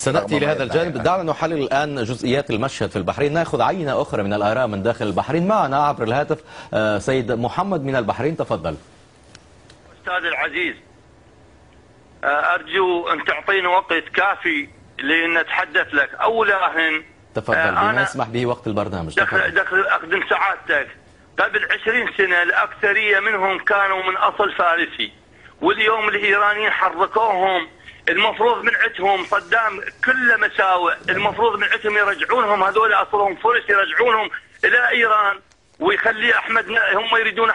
سنأتي لهذا الجانب. دعنا نحلل الآن جزئيات المشهد في البحرين. نأخذ عينة أخرى من الآراء من داخل البحرين. معنا عبر الهاتف سيد محمد من البحرين، تفضل. أستاذ العزيز، أرجو أن تعطيني وقت كافي لأن أتحدث لك. أولاهن تفضل، بما يسمح به وقت البرنامج. دخل أخذ سعادتك. قبل 20 سنة الأكثرية منهم كانوا من أصل فارسي، واليوم الإيرانيين حركوهم. المفروض من عندهم صدام كل مساوئ، المفروض من عندهم يرجعونهم، هذول أصلهم فرس، يرجعونهم إلى إيران ويخلي هم يريدون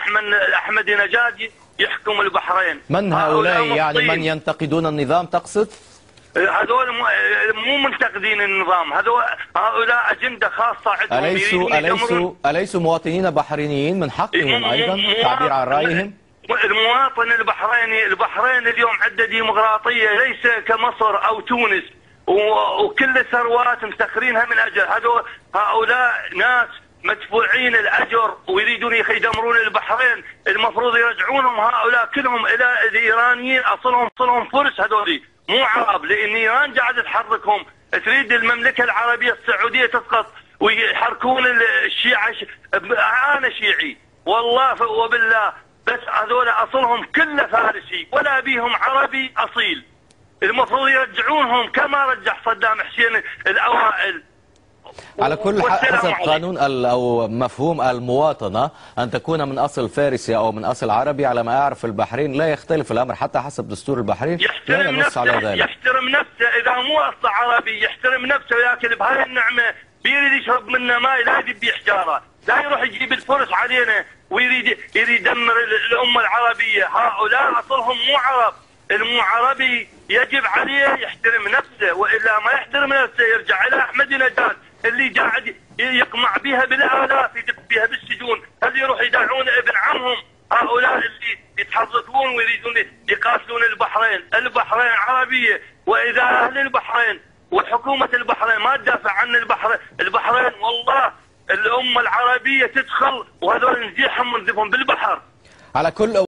أحمد نجاد يحكم البحرين. من هؤلاء يعني من ينتقدون النظام تقصد؟ هذول مو منتقدين النظام، هؤلاء أجندة خاصة عندهم. أليسوا مواطنين بحرينيين من حقهم أيضا التعبير عن رأيهم؟ المواطن البحرين اليوم عنده ديمقراطية ليس كمصر أو تونس، وكل الثروات مسخرينها من أجل هؤلاء ناس مدفوعين الأجر ويريدون يدمرون البحرين. المفروض يرجعونهم هؤلاء كلهم إلى الإيرانيين، أصلهم فرس، هذول مو عرب، لأن إيران قاعدة تحركهم، تريد المملكة العربية السعودية تسقط ويحركون الشيعة. أنا شيعي والله وبالله، بس هذول أصلهم كله فارسي ولا بيهم عربي أصيل. المفروض يرجعونهم كما رجع صدام حسين الأوائل. على كل حسب قانون أو مفهوم المواطنة أن تكون من أصل فارسي أو من أصل عربي، على ما أعرف في البحرين لا يختلف الأمر حتى حسب دستور البحرين، لا ينص على ذلك. يحترم نفسه، إذا مو أصل عربي يحترم نفسه وياكل بهاي النعمة، بيريد يشرب منا ماء لا يبي حجارة، لا يروح يجيب الفرس علينا ويريد يدمر الأمة العربية. هؤلاء أصلهم مو عرب، المو عربي يجب عليه يحترم نفسه، وإلا ما يحترم نفسه يرجع إلى أحمد نجاد اللي قاعد يقمع بها بالآلاف، يدب بها بالسجون، هل يروح يدعون ابن عمهم. هؤلاء اللي يتحركون ويريدون يقاتلون البحرين عربية، وإذا أهل البحرين وحكومة البحرين ما تدافع عن البحرين والله الأمة العربية تدخل وهذول نزيحهم ونذبهم بالبحر. على كل